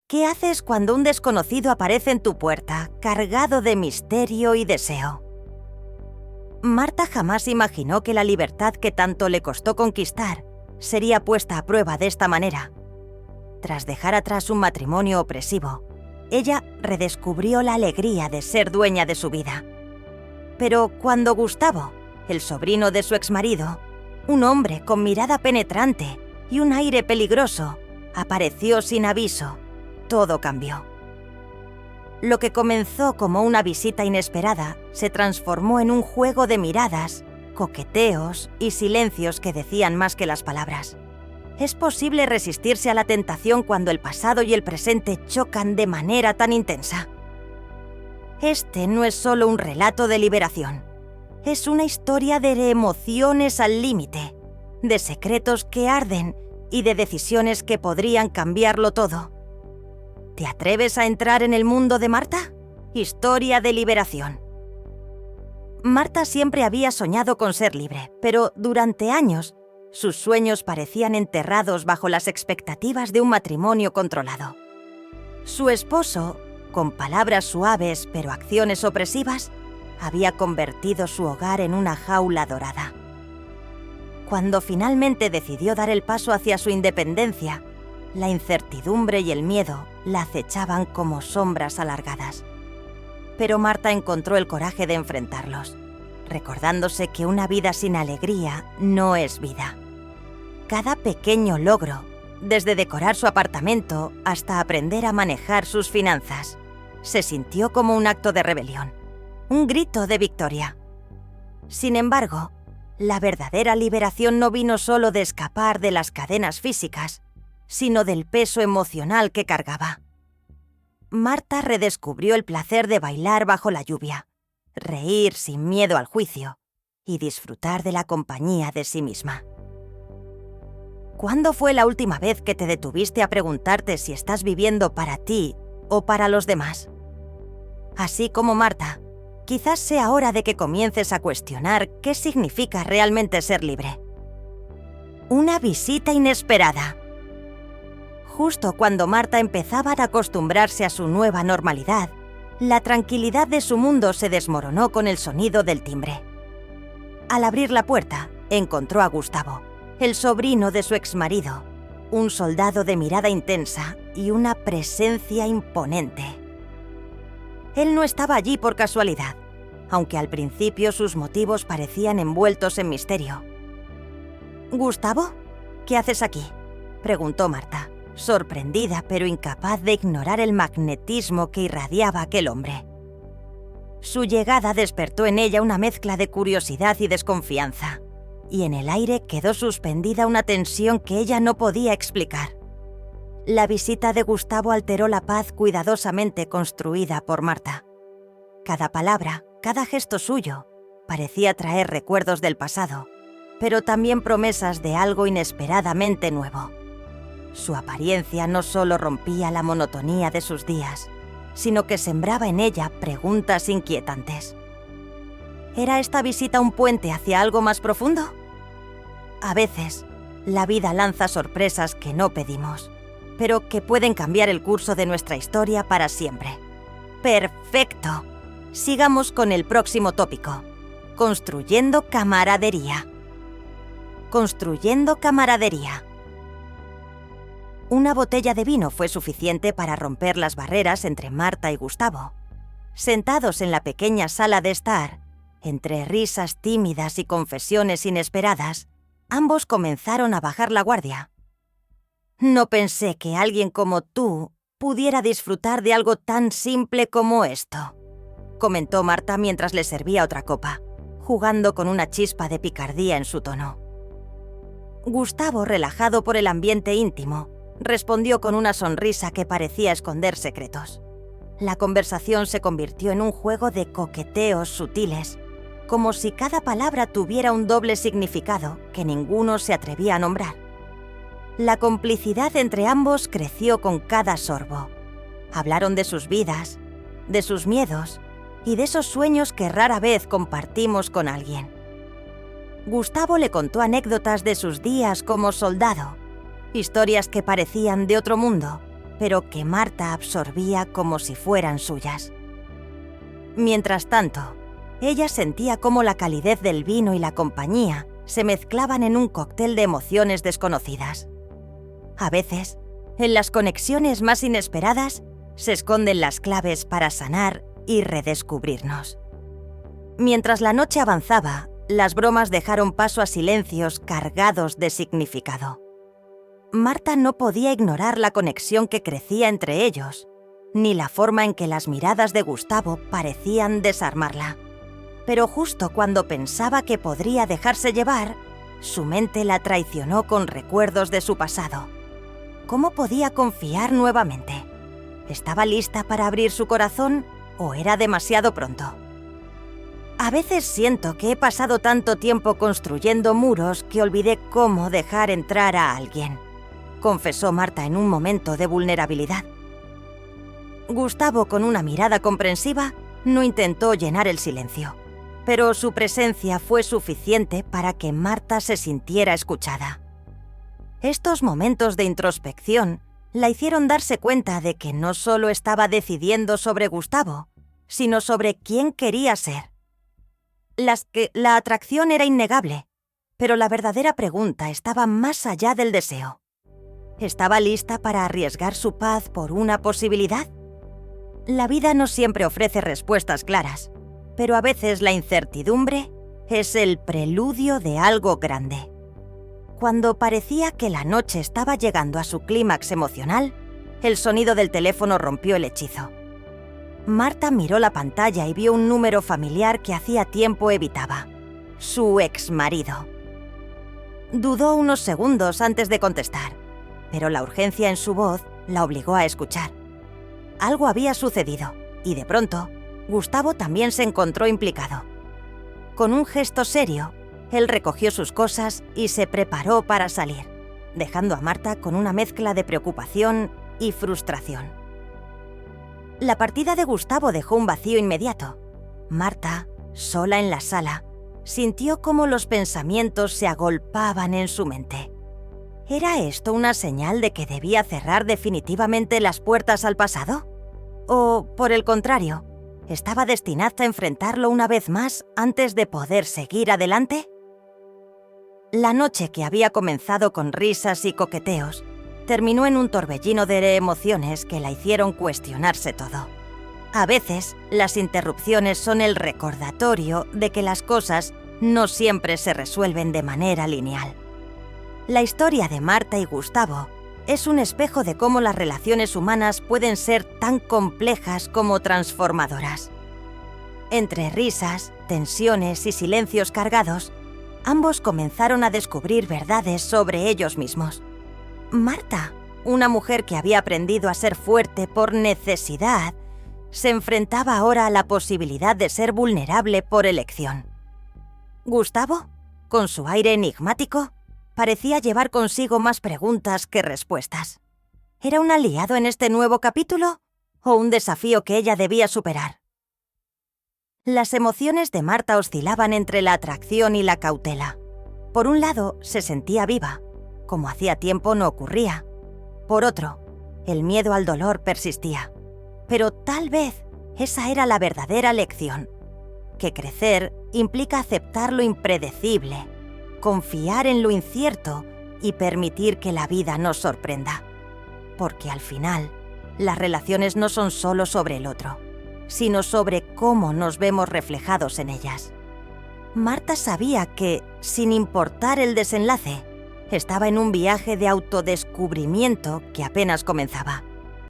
¿Qué haces cuando un desconocido aparece en tu puerta, cargado de misterio y deseo? Marta jamás imaginó que la libertad que tanto le costó conquistar sería puesta a prueba de esta manera. Tras dejar atrás un matrimonio opresivo, ella redescubrió la alegría de ser dueña de su vida. Pero cuando Gustavo, el sobrino de su exmarido, un hombre con mirada penetrante y un aire peligroso, apareció sin aviso, todo cambió. Lo que comenzó como una visita inesperada se transformó en un juego de miradas, coqueteos y silencios que decían más que las palabras. ¿Es posible resistirse a la tentación cuando el pasado y el presente chocan de manera tan intensa? Este no es solo un relato de liberación. Es una historia de emociones al límite, de secretos que arden y de decisiones que podrían cambiarlo todo. ¿Te atreves a entrar en el mundo de Marta? Historia de liberación. Marta siempre había soñado con ser libre, pero durante años sus sueños parecían enterrados bajo las expectativas de un matrimonio controlado. Su esposo, con palabras suaves pero acciones opresivas, había convertido su hogar en una jaula dorada. Cuando finalmente decidió dar el paso hacia su independencia, la incertidumbre y el miedo la acechaban como sombras alargadas. Pero Marta encontró el coraje de enfrentarlos, recordándose que una vida sin alegría no es vida. Cada pequeño logro, desde decorar su apartamento hasta aprender a manejar sus finanzas, se sintió como un acto de rebelión, un grito de victoria. Sin embargo, la verdadera liberación no vino solo de escapar de las cadenas físicas, sino del peso emocional que cargaba. Marta redescubrió el placer de bailar bajo la lluvia, reír sin miedo al juicio y disfrutar de la compañía de sí misma. ¿Cuándo fue la última vez que te detuviste a preguntarte si estás viviendo para ti o para los demás? Así como Marta, quizás sea hora de que comiences a cuestionar qué significa realmente ser libre. Una visita inesperada. Justo cuando Marta empezaba a acostumbrarse a su nueva normalidad, la tranquilidad de su mundo se desmoronó con el sonido del timbre. Al abrir la puerta, encontró a Gustavo, el sobrino de su exmarido, un soldado de mirada intensa y una presencia imponente. Él no estaba allí por casualidad, aunque al principio sus motivos parecían envueltos en misterio. «¿Gustavo? ¿Qué haces aquí?», preguntó Marta, sorprendida pero incapaz de ignorar el magnetismo que irradiaba aquel hombre. Su llegada despertó en ella una mezcla de curiosidad y desconfianza, y en el aire quedó suspendida una tensión que ella no podía explicar. La visita de Gustavo alteró la paz cuidadosamente construida por Marta. Cada palabra, cada gesto suyo, parecía traer recuerdos del pasado, pero también promesas de algo inesperadamente nuevo. Su apariencia no solo rompía la monotonía de sus días, sino que sembraba en ella preguntas inquietantes. ¿Era esta visita un puente hacia algo más profundo? A veces, la vida lanza sorpresas que no pedimos, pero que pueden cambiar el curso de nuestra historia para siempre. ¡Perfecto! Sigamos con el próximo tópico. Construyendo camaradería. Construyendo camaradería. Una botella de vino fue suficiente para romper las barreras entre Marta y Gustavo. Sentados en la pequeña sala de estar, entre risas tímidas y confesiones inesperadas, ambos comenzaron a bajar la guardia. «No pensé que alguien como tú pudiera disfrutar de algo tan simple como esto», comentó Marta mientras le servía otra copa, jugando con una chispa de picardía en su tono. Gustavo, relajado por el ambiente íntimo, respondió con una sonrisa que parecía esconder secretos. La conversación se convirtió en un juego de coqueteos sutiles, como si cada palabra tuviera un doble significado que ninguno se atrevía a nombrar. La complicidad entre ambos creció con cada sorbo. Hablaron de sus vidas, de sus miedos y de esos sueños que rara vez compartimos con alguien. Gustavo le contó anécdotas de sus días como soldado, historias que parecían de otro mundo, pero que Marta absorbía como si fueran suyas. Mientras tanto, ella sentía cómo la calidez del vino y la compañía se mezclaban en un cóctel de emociones desconocidas. A veces, en las conexiones más inesperadas, se esconden las claves para sanar y redescubrirnos. Mientras la noche avanzaba, las bromas dejaron paso a silencios cargados de significado. Marta no podía ignorar la conexión que crecía entre ellos, ni la forma en que las miradas de Gustavo parecían desarmarla. Pero justo cuando pensaba que podría dejarse llevar, su mente la traicionó con recuerdos de su pasado. ¿Cómo podía confiar nuevamente? ¿Estaba lista para abrir su corazón o era demasiado pronto? A veces siento que he pasado tanto tiempo construyendo muros que olvidé cómo dejar entrar a alguien, confesó Marta en un momento de vulnerabilidad. Gustavo, con una mirada comprensiva, no intentó llenar el silencio, pero su presencia fue suficiente para que Marta se sintiera escuchada. Estos momentos de introspección la hicieron darse cuenta de que no solo estaba decidiendo sobre Gustavo, sino sobre quién quería ser. La atracción era innegable, pero la verdadera pregunta estaba más allá del deseo. ¿Estaba lista para arriesgar su paz por una posibilidad? La vida no siempre ofrece respuestas claras, pero a veces la incertidumbre es el preludio de algo grande. Cuando parecía que la noche estaba llegando a su clímax emocional, el sonido del teléfono rompió el hechizo. Marta miró la pantalla y vio un número familiar que hacía tiempo evitaba: su exmarido. Dudó unos segundos antes de contestar, pero la urgencia en su voz la obligó a escuchar. Algo había sucedido, y de pronto, Gustavo también se encontró implicado. Con un gesto serio, él recogió sus cosas y se preparó para salir, dejando a Marta con una mezcla de preocupación y frustración. La partida de Gustavo dejó un vacío inmediato. Marta, sola en la sala, sintió cómo los pensamientos se agolpaban en su mente. ¿Era esto una señal de que debía cerrar definitivamente las puertas al pasado? ¿O, por el contrario, estaba destinada a enfrentarlo una vez más antes de poder seguir adelante? La noche, que había comenzado con risas y coqueteos, terminó en un torbellino de emociones que la hicieron cuestionarse todo. A veces, las interrupciones son el recordatorio de que las cosas no siempre se resuelven de manera lineal. La historia de Marta y Gustavo es un espejo de cómo las relaciones humanas pueden ser tan complejas como transformadoras. Entre risas, tensiones y silencios cargados, ambos comenzaron a descubrir verdades sobre ellos mismos. Marta, una mujer que había aprendido a ser fuerte por necesidad, se enfrentaba ahora a la posibilidad de ser vulnerable por elección. Gustavo, con su aire enigmático, parecía llevar consigo más preguntas que respuestas. ¿Era un aliado en este nuevo capítulo o un desafío que ella debía superar? Las emociones de Marta oscilaban entre la atracción y la cautela. Por un lado, se sentía viva, como hacía tiempo no ocurría. Por otro, el miedo al dolor persistía. Pero tal vez esa era la verdadera lección, que crecer implica aceptar lo impredecible, confiar en lo incierto y permitir que la vida nos sorprenda. Porque al final, las relaciones no son solo sobre el otro, sino sobre cómo nos vemos reflejados en ellas. Marta sabía que, sin importar el desenlace, estaba en un viaje de autodescubrimiento que apenas comenzaba.